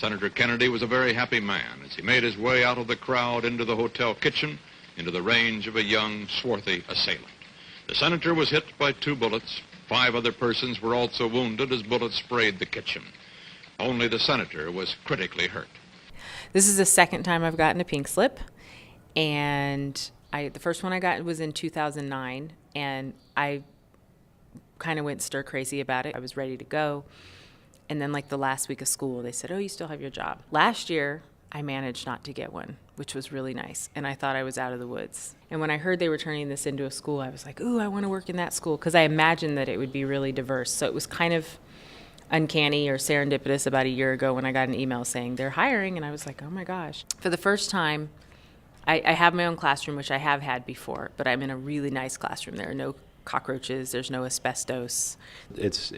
Senator Kennedy was a very happy man as he made his way out of the crowd into the hotel kitchen, into the range of a young, swarthy assailant. The senator was hit by 2 bullets. 5 other persons were also wounded as bullets sprayed the kitchen. Only the senator was critically hurt. This is the second time I've gotten a pink slip, and the first one I got was in 2009, and I kind of went stir crazy about it. I was ready to go, and then like the last week of school, they said, "Oh, you still have your job." Last year, I managed not to get one, which was really nice, and I thought I was out of the woods. And when I heard they were turning this into a school, I was like, "Ooh, I want to work in that school," because I imagined that it would be really diverse. So it was kind of uncanny or serendipitous about a year ago when I got an email saying they're hiring, and I was like, oh my gosh. For the first time, I have my own classroom, which I have had before, but I'm in a really nice classroom. There are no cockroaches, there's no asbestos. It's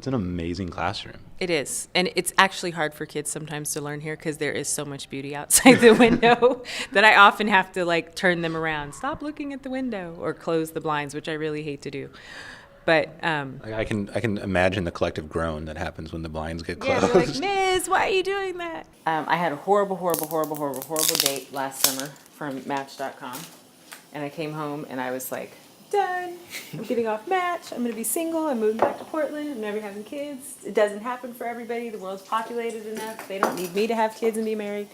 an amazing classroom. It is, and it's actually hard for kids sometimes to learn here because there is so much beauty outside the window that I often have to like turn them around, stop looking at the window, or close the blinds, which I really hate to do. But I can imagine the collective groan that happens when the blinds get closed. Yeah, they're like, Miss, why are you doing that? I had a horrible date last summer from Match.com, and I came home and I was like, done. I'm getting off Match. I'm going to be single. I'm moving back to Portland. I'm never having kids. It doesn't happen for everybody. The world's populated enough. They don't need me to have kids and be married.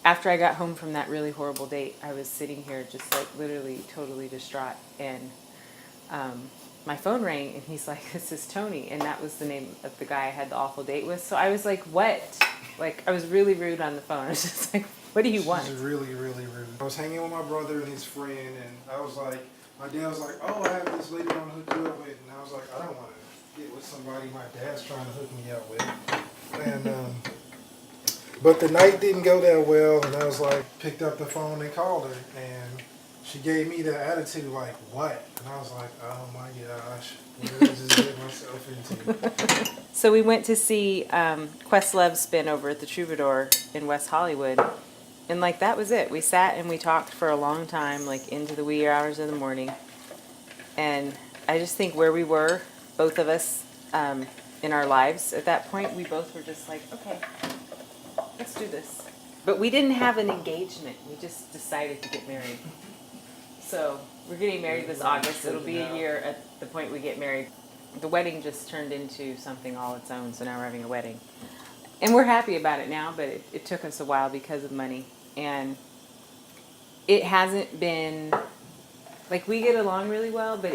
After I got home from that really horrible date, I was sitting here just like literally totally distraught, and my phone rang, and he's like, "This is Tony," and that was the name of the guy I had the awful date with. So I was like, "What?" Like, I was really rude on the phone. I was just like, "What do you want?" She's really, really rude. I was hanging with my brother and his friend, and I was like, my dad was like, "Oh, I have this lady I want to hook you up with," and I was like, "I don't want to get with somebody my dad's trying to hook me up with." And but the night didn't go that well, and I was like, picked up the phone and called her, and she gave me the attitude like, "What?" And I was like, "Oh my gosh, what did I just get myself into?" So we went to see Questlove spin over at the Troubadour in West Hollywood, and like that was it. We sat and we talked for a long time, like into the wee hours of the morning. And I just think where we were, both of us, in our lives at that point, we both were just like, okay, let's do this. But we didn't have an engagement. We just decided to get married. So we're getting married this August. It'll be a year at the point we get married. The wedding just turned into something all its own, so now we're having a wedding. And we're happy about it now, but it took us a while because of money. And it hasn't been, like, we get along really well, but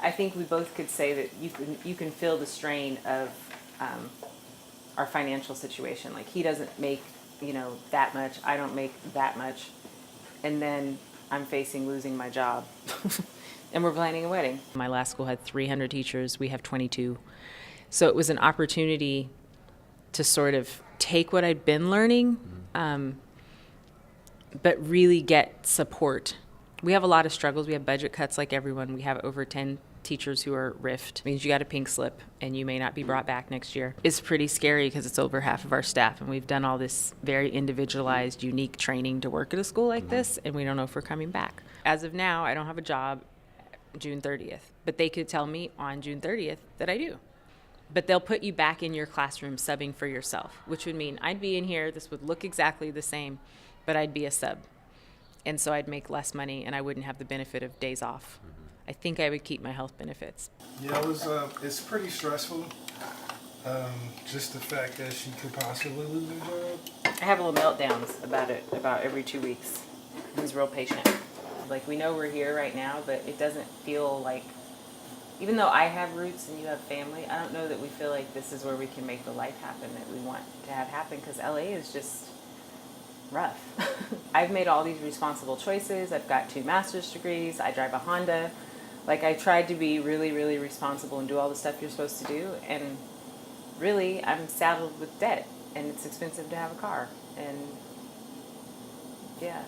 I think we both could say that you can feel the strain of our financial situation. Like, he doesn't make, that much. I don't make that much. And then I'm facing losing my job. And we're planning a wedding. My last school had 300 teachers. We have 22. So it was an opportunity to sort of take what I'd been learning, but really get support. We have a lot of struggles. We have budget cuts like everyone. We have over 10 teachers who are RIF'd. It means you got a pink slip and you may not be brought back next year. It's pretty scary because it's over half of our staff, and we've done all this very individualized, unique training to work at a school like this, and we don't know if we're coming back. As of now, I don't have a job June 30th, but they could tell me on June 30th that I do. But they'll put you back in your classroom subbing for yourself, which would mean I'd be in here, this would look exactly the same, but I'd be a sub. And so I'd make less money and I wouldn't have the benefit of days off. I think I would keep my health benefits. Yeah, it's pretty stressful. Just the fact that she could possibly lose her job. I have little meltdowns about it about every 2 weeks. He's real patient. Like, we know we're here right now, but it doesn't feel like, even though I have roots and you have family, I don't know that we feel like this is where we can make the life happen that we want to have happen, because LA is just rough. I've made all these responsible choices. I've got 2 master's degrees. I drive a Honda. Like, I tried to be really, really responsible and do all the stuff you're supposed to do, and really, I'm saddled with debt, and it's expensive to have a car, and yeah.